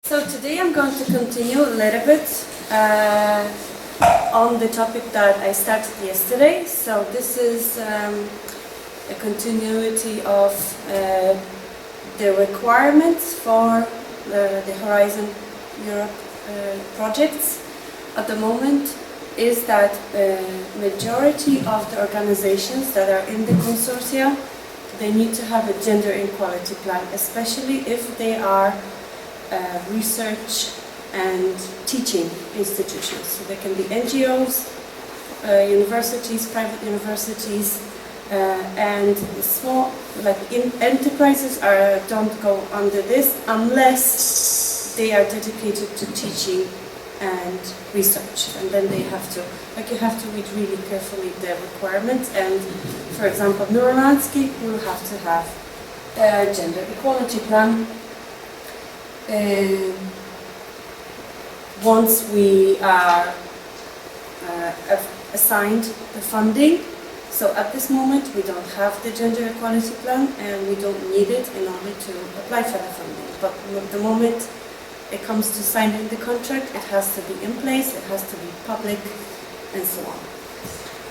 So today I'm going to continue a little bit on the topic that I started yesterday. So this is a continuity of the requirements for the Horizon Europe projects. At the moment is that majority of the organizations that are in the consortia, they need to have a gender equality plan, especially if they are research and teaching institutions. So they can be NGOs, universities, private universities, and small, like enterprises don't go under this unless they are dedicated to teaching and research, and then they have to, you have to read really carefully the requirements. And for example, NeuroLandscape will have to have a gender equality plan. Once we are assigned the funding, so at this moment we don't have the gender equality plan and we don't need it in order to apply for the funding. But the moment it comes to signing the contract, it has to be in place, it has to be public, and so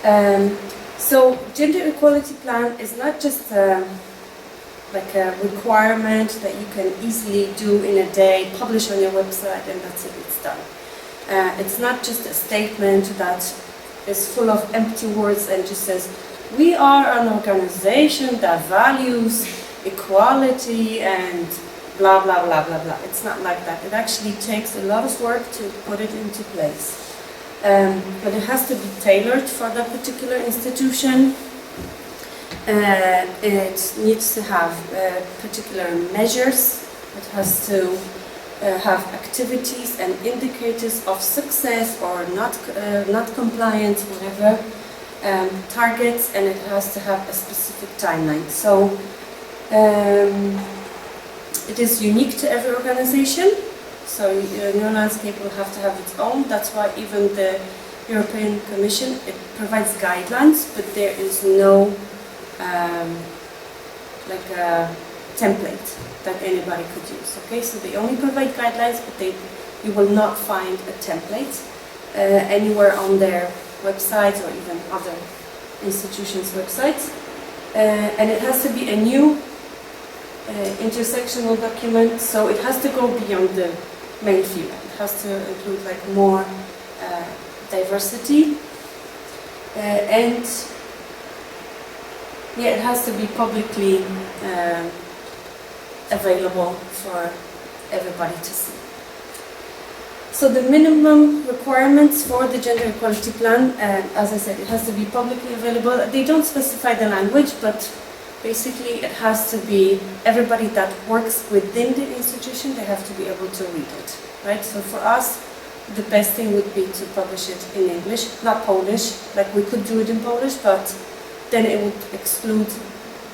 on. So gender equality plan is not just like a requirement that you can easily do in a day, publish on your website, and that's it, it's done. It's not just a statement that is full of empty words and just says, we are an organization that values equality and blah, blah, blah, blah, blah. It's not like that. It actually takes a lot of work to put it into place. But it has to be tailored for that particular institution. It needs to have particular measures. It has to have activities and indicators of success or not compliance, whatever, targets, and it has to have a specific timeline. So it is unique to every organization. So NeuroLandscape will have to have its own. That's why even the European Commission, it provides guidelines, but there is no like a template that anybody could use. Okay, so they only provide guidelines, but you will not find a template anywhere on their websites or even other institutions' websites. And it has to be a new intersectional document, so it has to go beyond the male female. It has to include like more diversity, and yeah, it has to be publicly available for everybody to see. So the minimum requirements for the gender equality plan, as I said, it has to be publicly available. They don't specify the language, but basically it has to be everybody that works within the institution, they have to be able to read it, right? So for us, the best thing would be to publish it in English, not Polish. Like we could do it in Polish, but then it would exclude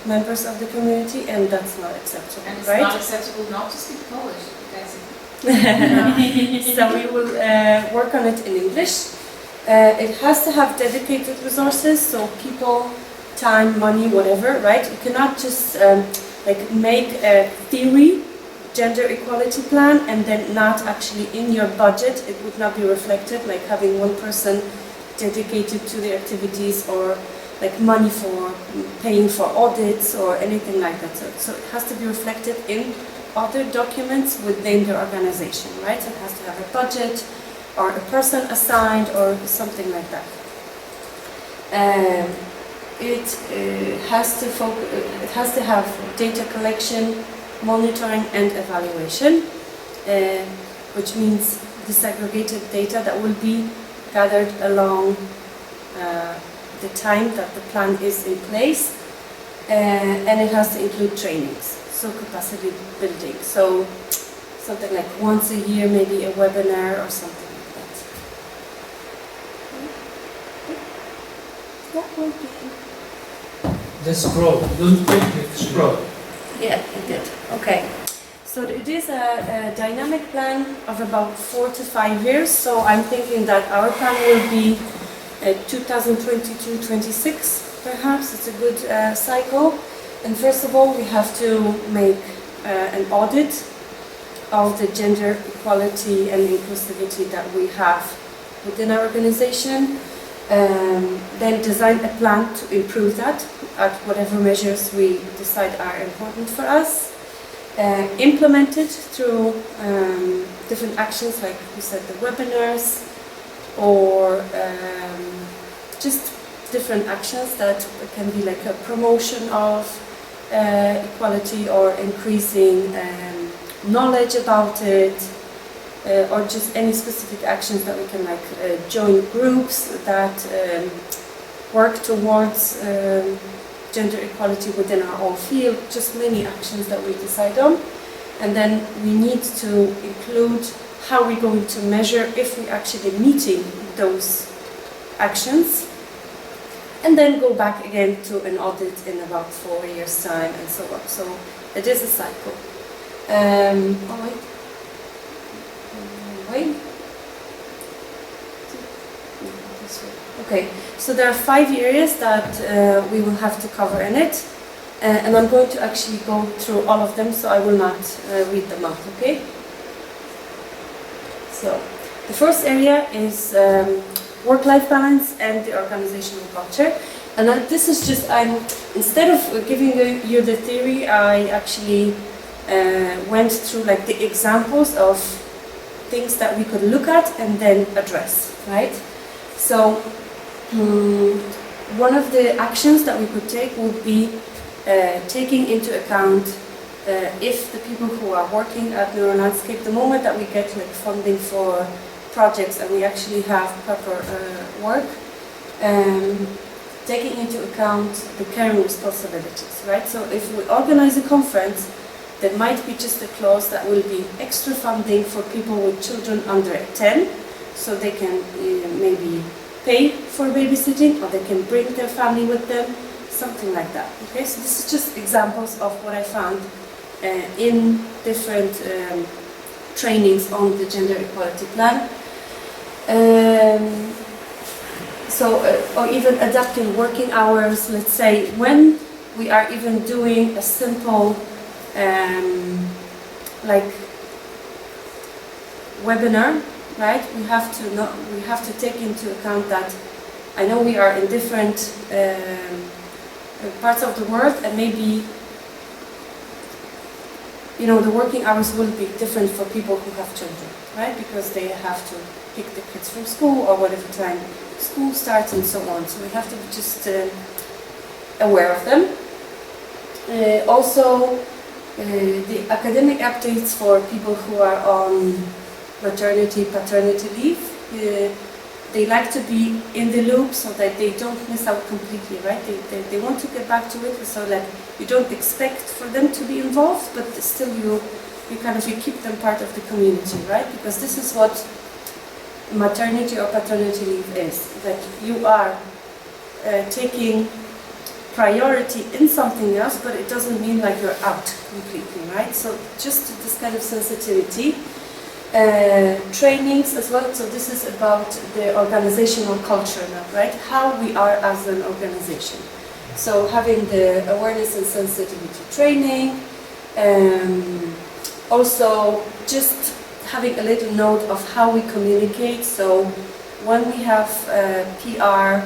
members of the community, and that's not acceptable, and it's right? not acceptable not to speak Polish, basically. So we will work on it in English. It has to have dedicated resources, so people, time, money, whatever, right? You cannot just like make a theory gender equality plan and then not actually in your budget. It would not be reflected, like having one person dedicated to the activities or like money for paying for audits or anything like that. So it has to be reflected in other documents within the organization, right? So it has to have a budget or a person assigned or something like that. It has to have data collection, monitoring and evaluation, which means disaggregated data that will be gathered along the time that the plan is in place, and it has to include trainings, so capacity building. So something like once a year, maybe a webinar or something like that. That will be. The scroll, don't click the scroll. Yeah, it did. Okay. So it is a dynamic plan of about 4 to 5 years. So I'm thinking that our plan will be 2022-26, perhaps. It's a good cycle. And first of all, we have to make an audit of the gender equality and inclusivity that we have within our organization. Then design a plan to improve that at whatever measures we decide are important for us. Implement it through different actions, like we said, the webinars, or just different actions that can be like a promotion of equality or increasing knowledge about it, or just any specific actions that we can join groups that work towards gender equality within our own field, just many actions that we decide on. And then we need to include how we're going to measure if we're actually meeting those actions. And then go back again to an audit in about 4 years' time and so on. So it is a cycle. Okay, so there are 5 areas that we will have to cover in it, and I'm going to actually go through all of them, so I will not read them out, okay? So, the first area is work-life balance and the organizational culture. And this is just, instead of giving you the theory, I actually went through like the examples of things that we could look at and then address, right? So one of the actions that we could take would be taking into account if the people who are working at NeuroLandscape, the moment that we get like funding for projects and we actually have proper work, taking into account the caring responsibilities, right? So if we organize a conference, there might be just a clause that will be extra funding for people with children under 10, so they can maybe pay for babysitting, or they can bring their family with them, something like that. Okay, so this is just examples of what I found in different trainings on the gender equality plan. Or even adapting working hours, let's say, when we are even doing a simple like webinar, right? We have to take into account that I know we are in different parts of the world, and maybe the working hours will be different for people who have children, right? Because they have to pick the kids from school or whatever time school starts and so on. So we have to be just aware of them. Also, the academic updates for people who are on maternity, paternity leave. They like to be in the loop so that they don't miss out completely, right? They want to get back to it, so that you don't expect for them to be involved, but still you keep them part of the community, right? Because this is what maternity or paternity leave is, that you are taking priority in something else, but it doesn't mean like you're out completely, right? So just this kind of sensitivity. Trainings as well, so this is about the organizational culture now, right? How we are as an organization. So having the awareness and sensitivity training, also just having a little note of how we communicate. So when we have PR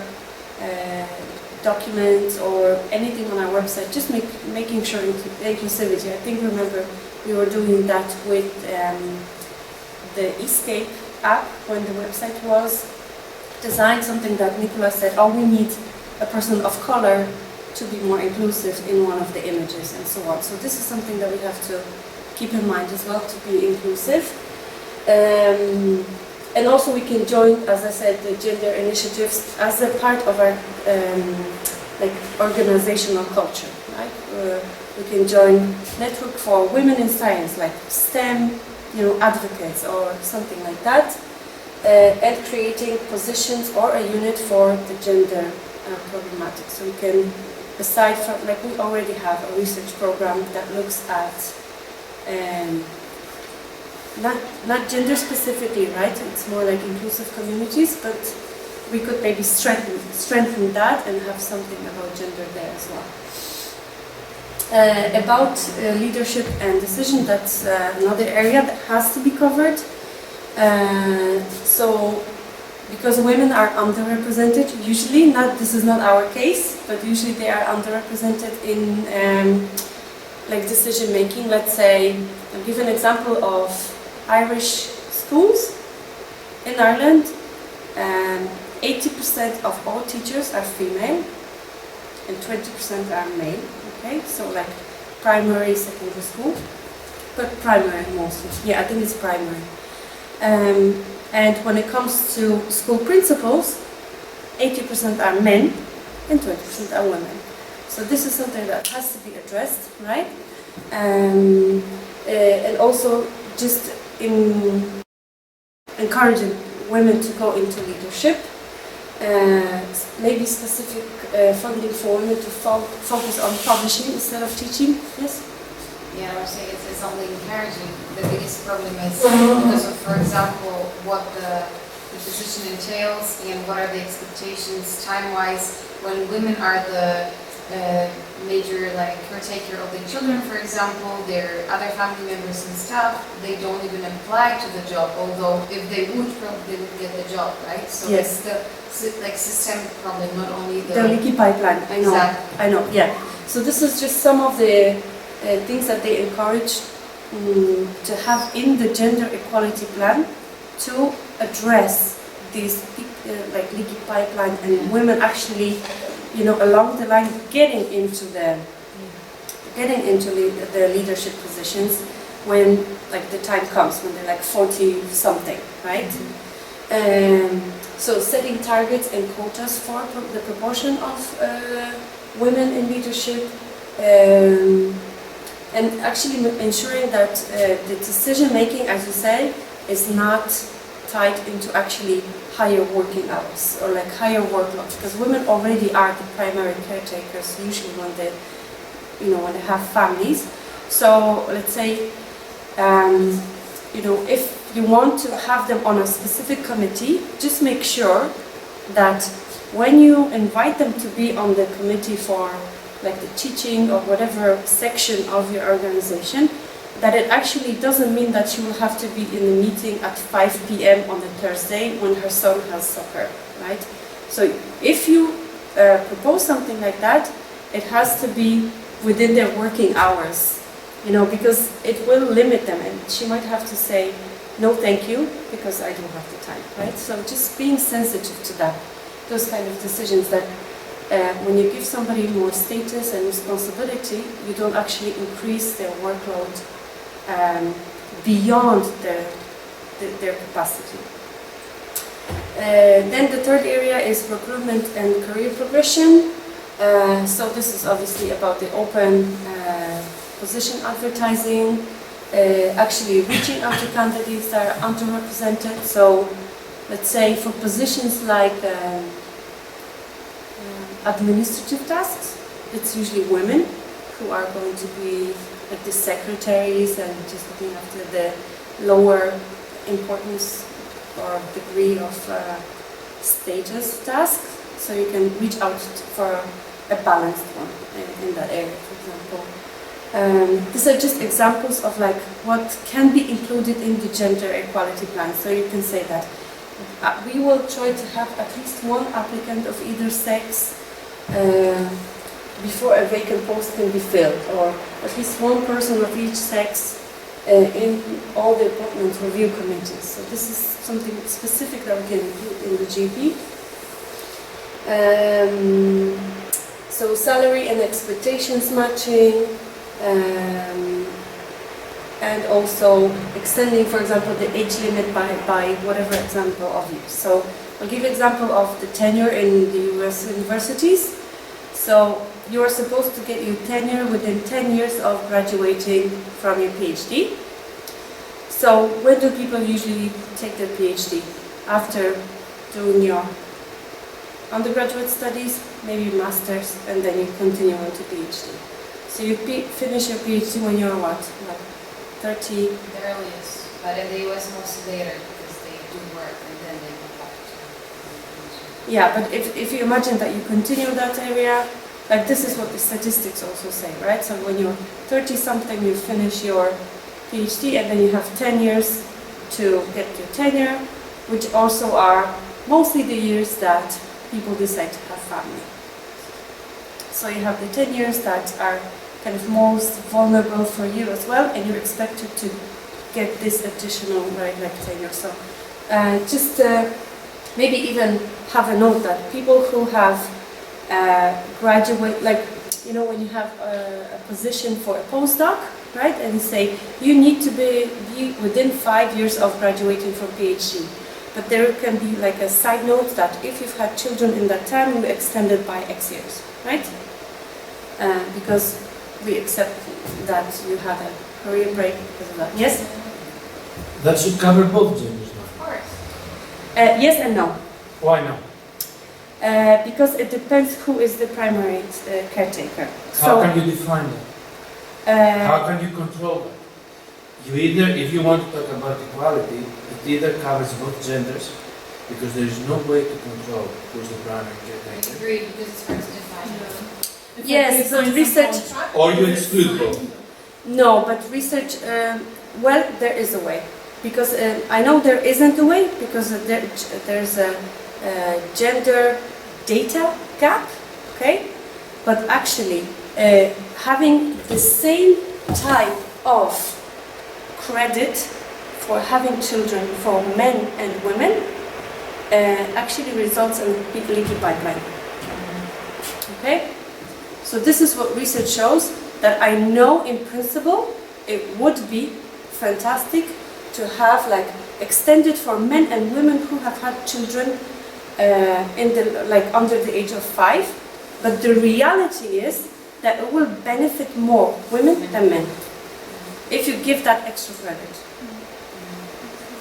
documents or anything on our website, just making sure inclusivity. I think, remember, we were doing that with the Escape app when the website was designed, something that Nicola said, we need a person of color to be more inclusive in one of the images and so on. So this is something that we have to keep in mind as well, to be inclusive. And also we can join, as I said, the gender initiatives as a part of our organizational culture, right? We can join Network for Women in Science, like STEM, advocates or something like that, and creating positions or a unit for the gender problematic. So we can, aside from, like, we already have a research program that looks at not gender specifically, right? It's more like inclusive communities, but we could maybe strengthen that and have something about gender there as well. About leadership and decision, that's another area that has to be covered. So, because women are underrepresented, usually, this is not our case, but usually they are underrepresented in like decision making. Let's say, I'll give an example of Irish schools in Ireland. 80% of all teachers are female and 20% are male. Okay, so like primary, secondary school, but primary mostly. Yeah, I think it's primary. And when it comes to school principals, 80% are men and 20% are women. So this is something that has to be addressed, right? And also just encouraging women to go into leadership. Maybe specific funding for women to focus on publishing instead of teaching. Yes? Yeah, I would say it's only encouraging. The biggest problem is because of, for example, what the position entails and what are the expectations time-wise when women are the major caretaker of the children, for example, their other family members and stuff, they don't even apply to the job, although if they would, probably they would get the job, right? So yes. It's the systemic problem, not only the leaky pipeline. I know. Exactly. I know. Yeah. So this is just some of the things that they encourage to have in the gender equality plan to address these leaky pipeline and women actually, along the line getting into the leadership positions when the time comes when they're 40 something, right? So setting targets and quotas for the proportion of women in leadership, and actually ensuring that the decision making, as you say, is not tied into actually higher working hours or higher workload, because women already are the primary caretakers usually when they have families. So let's say if you want to have them on a specific committee, just make sure that when you invite them to be on the committee for the teaching or whatever section of your organization, that it actually doesn't mean that she will have to be in the meeting at 5 p.m. on the Thursday when her son has soccer, right? So if you propose something like that, it has to be within their working hours, because it will limit them, and she might have to say, no thank you, because I don't have the time, right? So just being sensitive to that, those kind of decisions that when you give somebody more status and responsibility, you don't actually increase their workload beyond their capacity. Then the third area is recruitment and career progression. So this is obviously about the open position advertising, actually reaching out to candidates that are underrepresented. So let's say for positions like administrative tasks, it's usually women who are going to be the secretaries and just looking after the lower importance or degree of status tasks. So you can reach out for a balanced one in that area, for example. These are just examples of what can be included in the gender equality plan. So you can say that we will try to have at least one applicant of either sex before a vacant post can be filled, or at least one person of each sex in all the appointment review committees. So this is something specific that we can include in the GP. So salary and expectations matching, and also extending, for example, the age limit by whatever example of use. So I'll give an example of the tenure in the US universities. So you are supposed to get your tenure within 10 years of graduating from your PhD. So when do people usually take their PhD? After doing your undergraduate studies, maybe master's, and then you continue on to PhD. So you finish your PhD when you're what? 30? The earliest, but in the US mostly later because they do work and then they go back to. Yeah, but if you imagine that you continue that area, Like this is what the statistics also say, right? So when you're 30 something, you finish your PhD and then you have 10 years to get your tenure, which also are mostly the years that people decide to have family. So you have the 10 years that are kind of most vulnerable for you as well, and you're expected to get this additional, right, like tenure. So just maybe even have a note that people who have graduate, like, you know, when you have a position for a postdoc, right, and say you need to be within 5 years of graduating from PhD. But there can be like a side note that if you've had children in that time, you extend it by X years, right? Because we accept that you had a career break because of that. Yes? That should cover both genders now. Of course. Yes and no. Why not? Because it depends who is the primary caretaker. How can you define that? How can you control that? You either, if you want to talk about equality, it either covers both genders, because there is no way to control who's the primary I caretaker. agree, because it's hard to define. Yes, but research. Or you exclude both. No, but research. Well, there is a way, because I know there isn't a way because there's a gender data gap. Okay, but actually having the same type of credit for having children for men and women actually results in leaky pipeline. Okay, so this is what research shows, that I know in principle it would be fantastic to have like extended for men and women who have had children in the like under the age of 5, but the reality is that it will benefit more women than men if you give that extra credit.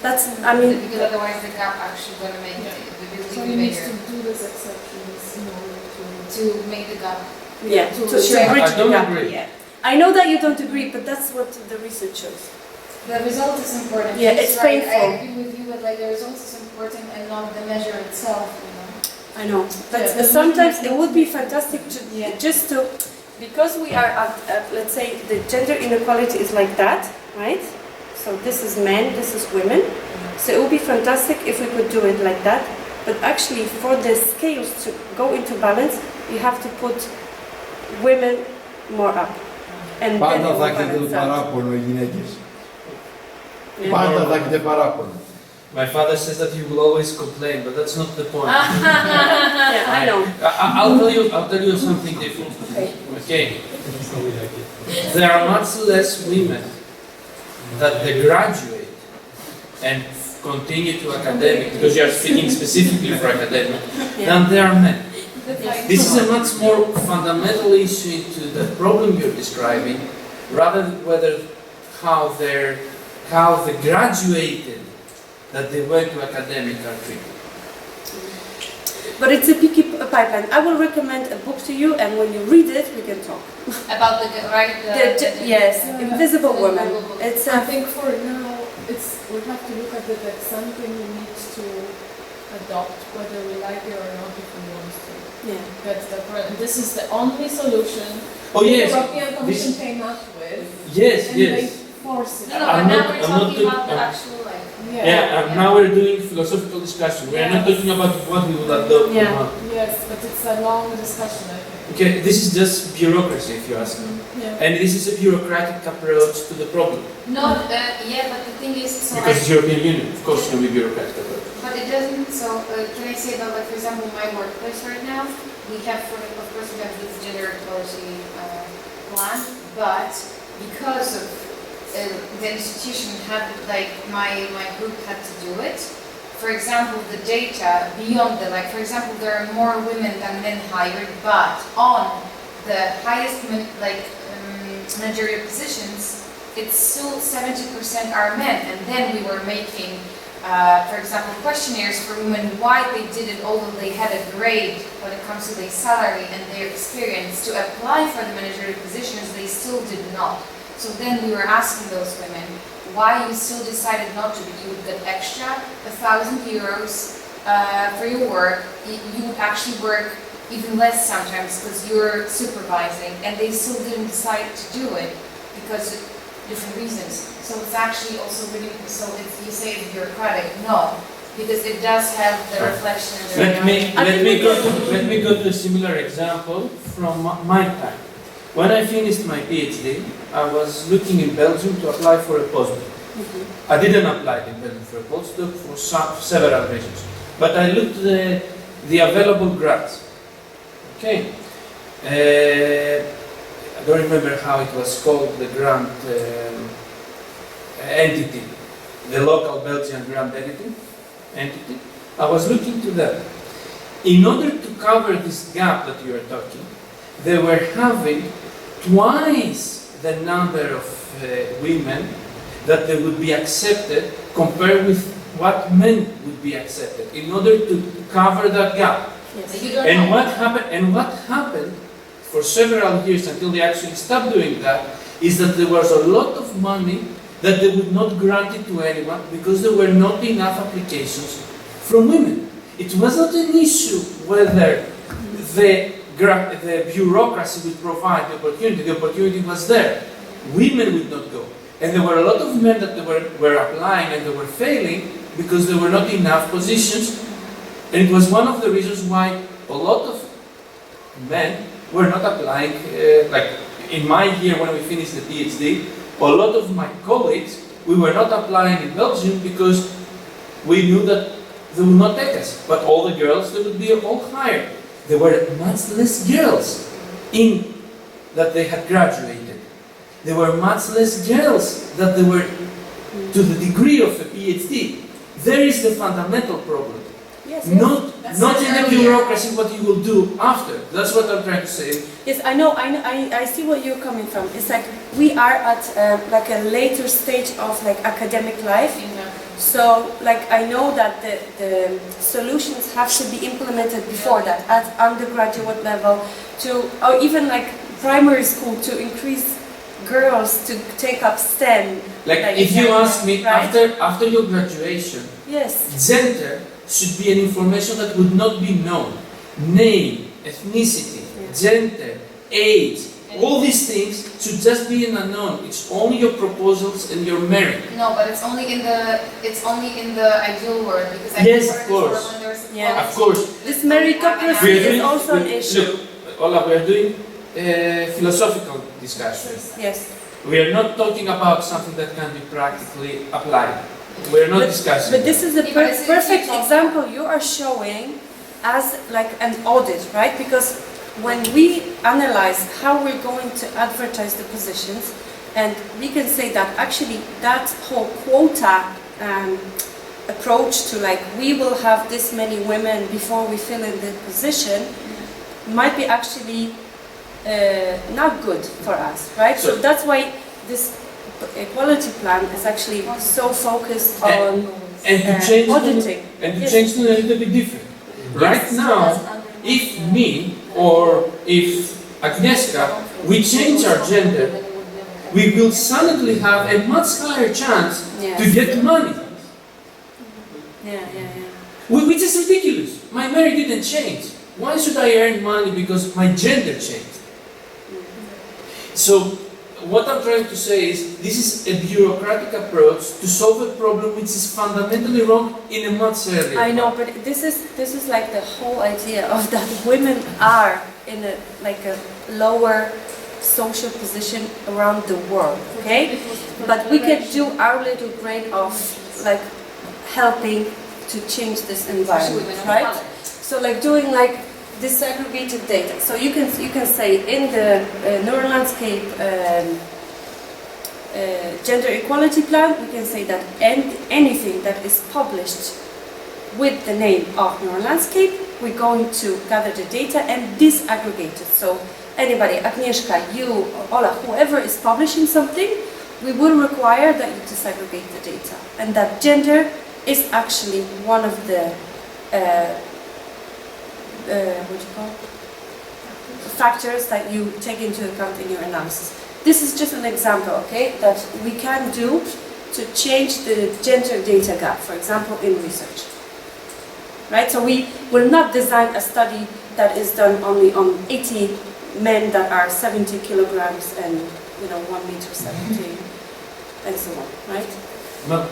That's, I mean, Because otherwise the gap actually going to make the So building you need bigger. to do these exceptions in order To make the gap. yeah, to to share. bridge I don't the gap. agree. Yeah. I know that you don't agree, but that's what the research shows. The result is important. Yeah, She's it's right. painful. I agree with you, but like the result is important and not the measure itself. I know. But Yeah. sometimes it would be fantastic to Yeah. just to, because we are at, let's say the gender inequality is like that, right? So this is men, this is women. So it would be fantastic if we could do it like that. But actually, for the scales to go into balance, you have to put women more up. And then it Πάντα will θα έχετε το balance out. παράπονο οι γυναίκες. Yeah. Πάντα θα έχετε παράπονο. My father says that you will always complain, but that's not the point. Yeah, I know. I'll tell you something different. Okay. Okay. There are much less women that they graduate and continue to academic, because you are speaking specifically for academic, than there are men. This is a much more fundamental issue into the problem you're describing, rather than how they graduated, that they went to academic are treated. But it's a picky pipeline. I will recommend a book to you, and when you read it, we can talk. About the right. Yes, Invisible Woman. It's I think for now, we have to look at it as something we need to adopt, whether we like it or not, if we want to. yeah. That's the problem. This is the only solution Oh the yes, European Commission this- came up with, yes, and they yes. force it. No, no, I'm but now not- we're I'm not talking about the doing- actual like. Yeah, and now we're doing philosophical discussion. We are not talking about what we would adopt or Yeah. not. Yes, but it's a long discussion, I think. Okay, this is just bureaucracy, if you ask me. Yeah. And this is a bureaucratic approach to the problem. Not, yeah, but the thing is, so Because it's European Union, of course it will be bureaucratic approach. but it doesn't, so can I say that, like, for example, my workplace right now, we have, of course, we have this gender equality plan, but because of the institution had, like, my group had to do it. For example, the data beyond the, like, for example, there are more women than men hired, but on the highest, managerial positions, it's still 70% are men. And then we were making, for example, questionnaires for women why they did it, although they had a grade when it comes to their salary and their experience to apply for the managerial positions, they still did not. So then we were asking those women, why you still decided not to, you would get extra 1,000 euros for your work, you would actually work even less sometimes because you're supervising, and they still didn't decide to do it because of different reasons. So it's actually also really, so it's, you say it's bureaucratic, no, because it does have the reflection in the Let me go to a similar example from my time. When I finished my PhD, I was looking in Belgium to apply for a postdoc. I didn't apply in Belgium for a postdoc for several reasons, but I looked at the available grants. Okay, I don't remember how it was called, the grant entity, the local Belgian grant entity. I was looking to that. In order to cover this gap that you are talking, they were having twice the number of women that they would be accepted compared with what men would be accepted in order to cover that gap. Yes. You don't And know. what happened for several years until they actually stopped doing that is that there was a lot of money that they would not grant it to anyone because there were not enough applications from women. It was not an issue whether the bureaucracy would provide the opportunity was there. Women would not go. And there were a lot of men that they were applying and they were failing because there were not enough positions. And it was one of the reasons why a lot of men were not applying, like in my year when we finished the PhD, a lot of my colleagues, we were not applying in Belgium because we knew that they would not take us. But all the girls, they would be all hired. There were much less girls in that they had graduated. There were much less girls that they were to the degree of a PhD. There is the fundamental problem. Yes, Not That's in the earlier. bureaucracy what you will do after. That's what I'm trying to say. yes, I know. I see where you're coming from. It's like we are at like a later stage of like academic life. So like I know that the solutions have to be implemented before that at undergraduate level to, or even like primary school to increase girls to take up STEM. Like if you ask me right? after your graduation, Yes. gender should be an information that would not be known. Name, ethnicity, gender, age, all these things should just be an unknown. It's only your proposals and your merit. No, but it's only in the ideal world because I Yes, prefer of course. this world when there's Yeah. Of equality. course. This meritocracy is also an issue. Look, Ola, we are doing philosophical discussions. Yes. We are not talking about something that can be practically applied. We are not discussing. But this is a Yeah, but it's perfect easy to- example you are showing as like an audit, right? Because when we analyze how we're going to advertise the positions, and we can say that actually that whole quota approach to like we will have this many women before we fill in the position might be actually not good for us, right? So So- that's why this equality plan is actually so focused on and to change auditing. and to Yes. change to a little bit different. Right now, if me or if Agnieszka, we change our gender, we will suddenly have a much higher chance to Yes. get money, Yeah. which is ridiculous. My merit didn't change. Why should I earn money because my gender changed? So, what I'm trying to say is, this is a bureaucratic approach to solve a problem which is fundamentally wrong in a much earlier. I know, but this is like the whole idea of that women are in a like a lower social position around the world, okay? But we can do our little grain of like helping to change this Especially environment, women of right? color. So like doing like disaggregated data. So you can say in the NeuroLandscape gender equality plan, we can say that anything that is published with the name of NeuroLandscape, we're going to gather the data and disaggregate it. So anybody, Agnieszka, you, Ola, whoever is publishing something, we will require that you disaggregate the data. And that gender is actually one of the factors that you take into account in your analysis. This is just an example, okay, that we can do to change the gender data gap, for example, in research. Right? So we will not design a study that is done only on 80 men that are 70 kilograms and 1 meter 70 and so on, right? No.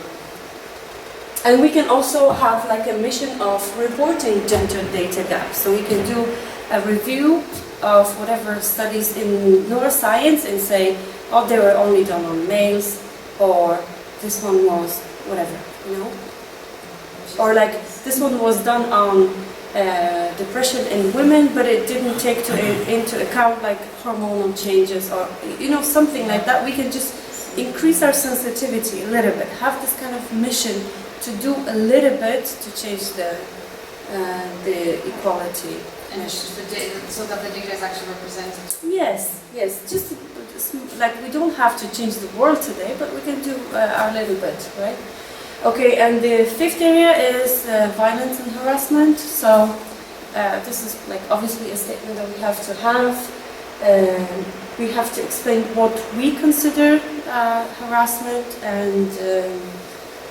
And we can also have like a mission of reporting gender data gaps. So we can do a review of whatever studies in neuroscience and say, oh, they were only done on males, or this one was whatever, Or like this one was done on depression in women, but it didn't take into account like hormonal changes or something like that. We can just increase our sensitivity a little bit, have this kind of mission to do a little bit to change the equality. And so that the data is actually represented. Yes, just like we don't have to change the world today, but we can do our little bit, right? Okay, and the fifth area is violence and harassment. So this is like obviously a statement that we have to have. We have to explain what we consider harassment and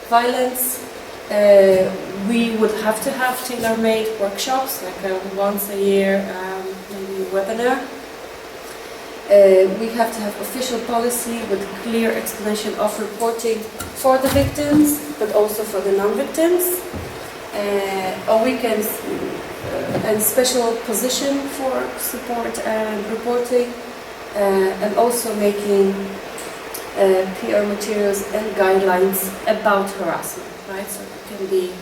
violence. We would have to have tailor-made workshops, like once a year, maybe a webinar. We have to have official policy with clear explanation of reporting for the victims, but also for the non-victims. Or we can, and special position for support and reporting, and also making PR materials and guidelines about harassment, right? So it can be,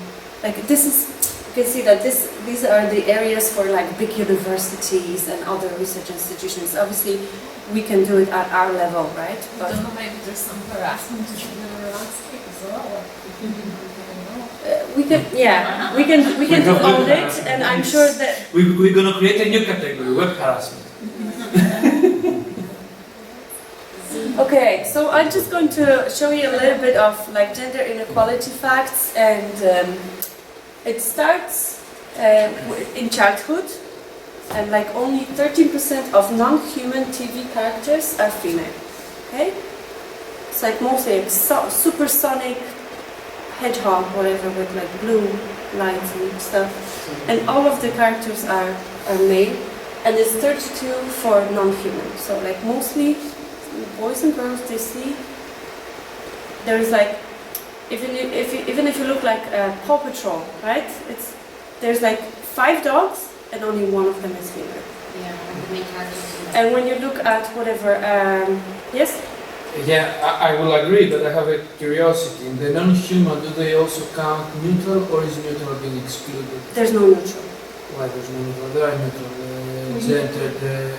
like this is, you can see that these are the areas for like big universities and other research institutions. Obviously, we can do it at our level, right? But I don't know, maybe there's some harassment in NeuroLandscape as well. We can do audit, and I'm sure that we're going to create a new category, web harassment. Okay, so I'm just going to show you a little bit of like gender inequality facts, and it starts in childhood, and like only 13% of non-human TV characters are female. Okay, it's like mostly like supersonic hedgehog, whatever, with like blue lights and stuff, and all of the characters are male, and it's 32 for non-human. So like mostly boys and girls, they see there's like even if you look like Paw Patrol, right? There's like 5 dogs and only one of them is female. Yeah, and the main characters. And when you look at whatever, yes. Yeah, I will agree, but I have a curiosity. In the non-human, do they also count neutral, or is neutral being excluded? There's no neutral. Why there's no neutral? There are neutral. Gender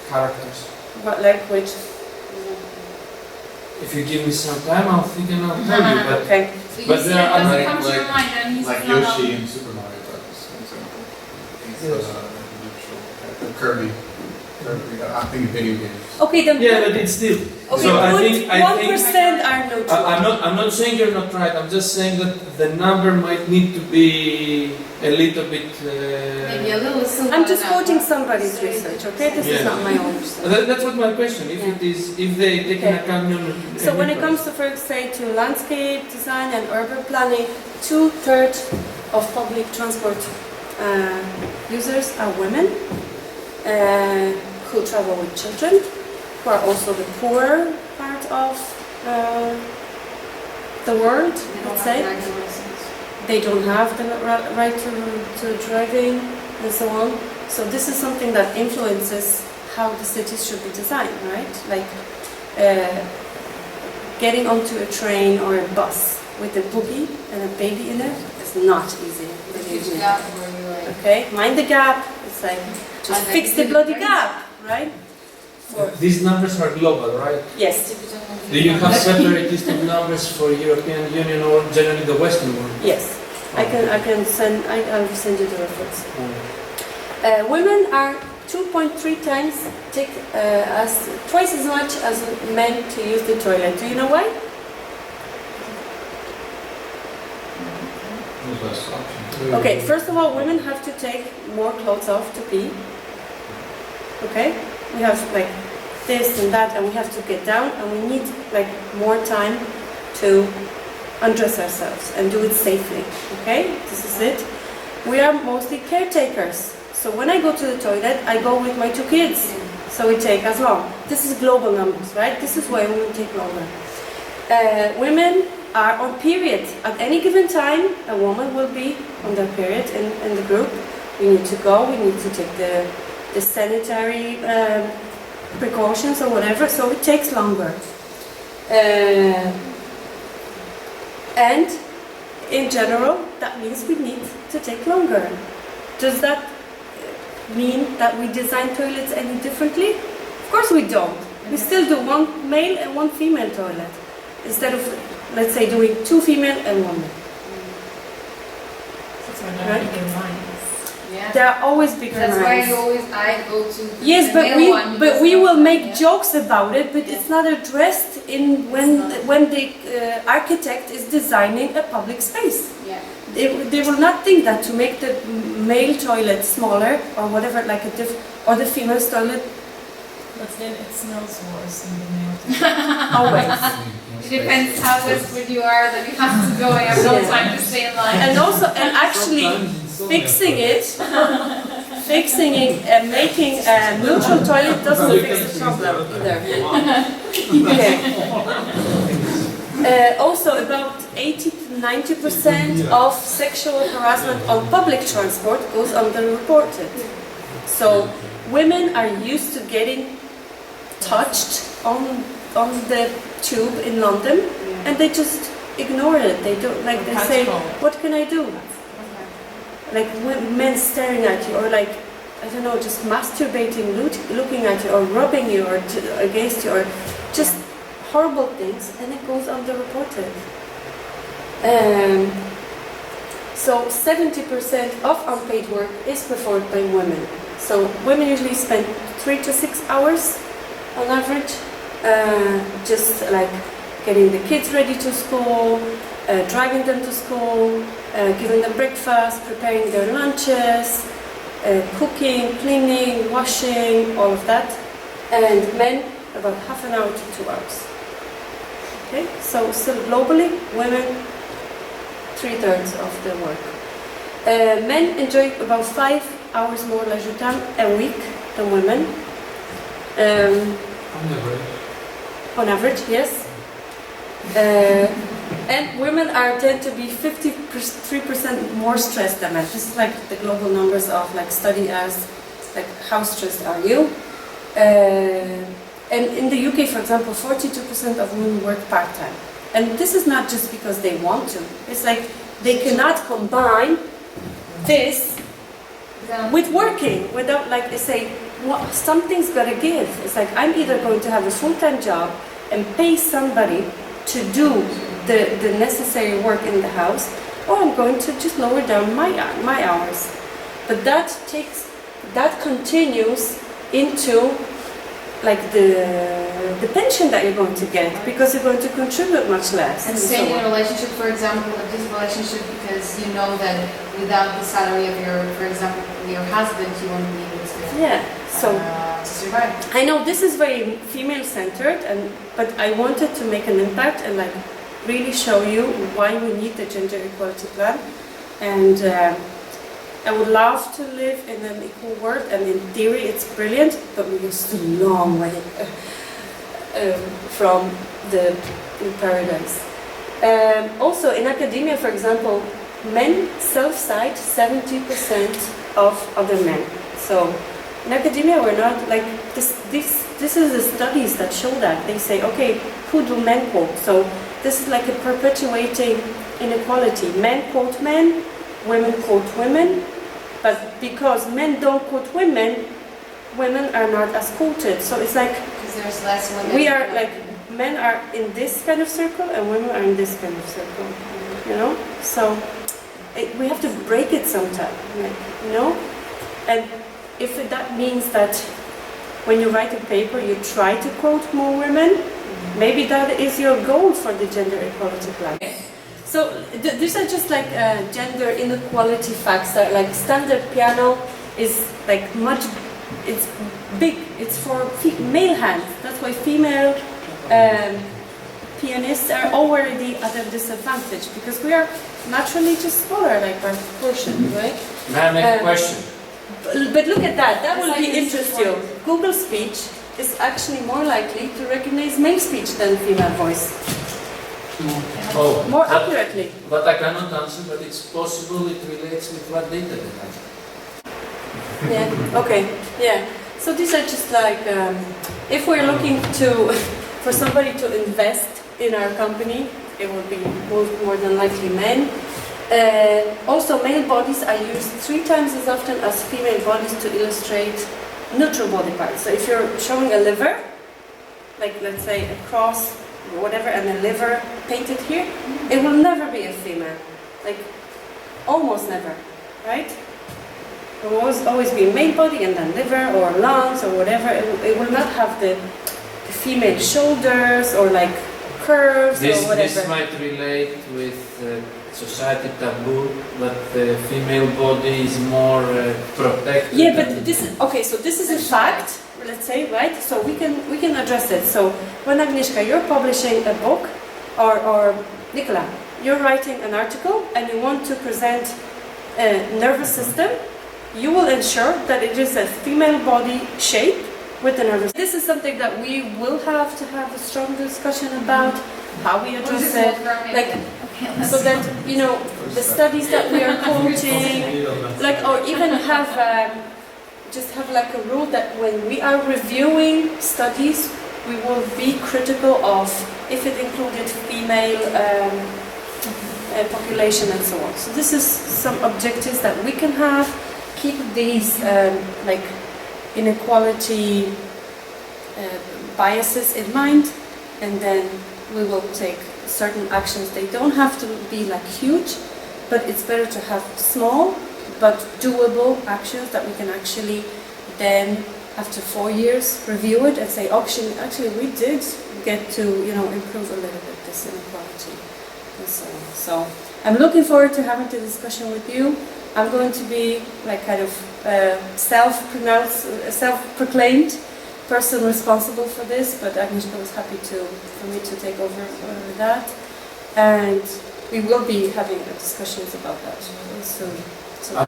characters. But like which? If you give me some time, I'll think and I'll tell you. But, okay. So but there are doesn't come to your mind, then he's Like not Yoshi in Super Mario Bros. For example. He's Kirby. I think video games. Okay, then. yeah, but it's still. Okay, so I put think 1% are neutral. I'm not saying you're not right. I'm just saying that the number might need to be a little bit. maybe a little simple. I'm just quoting somebody's research, okay? This is not my own research. That's what my question. If they take into account. So when it comes to, say, to landscape design and urban planning, 2/3 of public transport users are women who travel with children, who are also the poorer part of the world, let's say. They don't have the right to driving and so on. So this is something that influences how the cities should be designed, right? Like getting onto a train or a bus with a boogie and a baby in it is not easy. Okay, mind the gap. It's like just fix the bloody gap, right? These numbers are global, right? Yes. Do you have separate list of numbers for European Union or generally the Western world? Yes. I'll send you the reference. Women are 2.3 times twice as much as men to use the toilet. Do you know why? Okay, first of all, women have to take more clothes off to pee. Okay? We have like this and that, and we have to get down, and we need like more time to undress ourselves and do it safely. Okay? This is it. We are mostly caretakers. So when I go to the toilet, I go with my 2 kids. So it takes as long. This is global numbers, right? This is why women take longer. Women are on period. At any given time, a woman will be on their period in the group. We need to go, we need to take the sanitary precautions or whatever, so it takes longer. And in general, that means we need to take longer. Does that mean that we design toilets any differently? Of course we don't. We still do 1 male and 1 female toilet instead of, let's say, doing 2 female and 1 male. So there are bigger minds. Yeah. There are always bigger That's minds. why I go to Yes, the but male we one because will make yeah. jokes about it, but it's not addressed in when the architect is designing a public space. Yeah. They will not think that to make the male toilet smaller or whatever, like or the female toilet. But then it smells worse in the male. Always. It depends how desperate you are that you have to go and you have no time to stay in line. And also, and actually fixing it and making a neutral toilet doesn't fix the problem either. Okay. Also, about 80 to 90% of sexual harassment on public transport goes underreported. So women are used to getting touched on the tube in London, and they just ignore it. They don't, like, they say, what can I do? Like men staring at you, or like, I don't know, just masturbating, looking at you, or rubbing you, or against you, or just horrible things, and it goes underreported. So 70% of unpaid work is performed by women. So women usually spend 3 to 6 hours on average, just like getting the kids ready to school, driving them to school, giving them breakfast, preparing their lunches, cooking, cleaning, washing, all of that. And men, about half an hour to 2 hours. Okay, so still globally, women 3/3 of the work. Men enjoy about 5 hours more leisure time a week than women. On average, yes. And women tend to be 53% more stressed than men. This is like the global numbers of like study as like how stressed are you? And in the UK, for example, 42% of women work part-time. And this is not just because they want to. It's like they cannot combine this with working without, like, they say, something's got to give. It's like I'm either going to have a full-time job and pay somebody to do the necessary work in the house, or I'm going to just lower down my hours. But that continues into like the pension that you're going to get, because you're going to contribute much less. And staying in a relationship, for example, a this relationship, because you know that without the salary of for example, your husband, you won't be able to survive. I know this is very female-centered, but I wanted to make an impact and like really show you why we need the gender equality plan. And I would love to live in an equal world, and in theory it's brilliant, but we're still a long way from the paradise. Also in academia, for example, men self-cite 70% of other men. So in academia we're not like this is the studies that show that. They say, okay, who do men quote? So this is like a perpetuating inequality. Men quote men, women quote women, but because men don't quote women, women are not as quoted. So it's like because there's less women. we are like, men are in this kind of circle and women are in this kind of circle, you know? So we have to break it sometime, like, you know? And if that means that when you write a paper you try to quote more women, maybe that is your goal for the gender equality plan. So these are just like gender inequality facts that like standard piano is like it's big, it's for male hands. That's why female pianists are already at a disadvantage, because we are naturally just smaller, like by proportion, right? May I make a question? But look at that, that will It's be like interest you. Google speech is actually more likely to recognize male speech than female voice, Oh, more accurately. but I cannot answer, but it's possible it relates with what data they have. Yeah, okay, yeah. So these are just like, if we're looking for somebody to invest in our company, it will be more than likely men. Also, male bodies are used 3 times as often as female bodies to illustrate neutral body parts. So if you're showing a liver, like let's say a cross or whatever, and a liver painted here, it will never be a female. Like, almost never, right? It will always be a male body and then liver or lungs or whatever. It will not have the female shoulders or like curves or whatever. This might relate with society taboo, but the female body is more protected. Yeah, but this is okay. So this is a fact. Let's say, right? So we can address it. So when Agnieszka, you're publishing a book, or Nicola, you're writing an article and you want to present a nervous system, you will ensure that it is a female body shape with the nervous. This is something that we will have to have a strong discussion about how we address it, like so that you know the studies that we are quoting, like or even have. Just have like a rule that when we are reviewing studies, we will be critical of if it included female population and so on. So this is some objectives that we can have. Keep these like inequality biases in mind, and then we will take certain actions. They don't have to be like huge, but it's better to have small but doable actions that we can actually then, after 4 years, review it and say, actually we did get to, improve a little bit this inequality and so on. So I'm looking forward to having the discussion with you. I'm going to be like kind of self-proclaimed person responsible for this, but Agnieszka was happy for me to take over that, and we will be having discussions about that soon.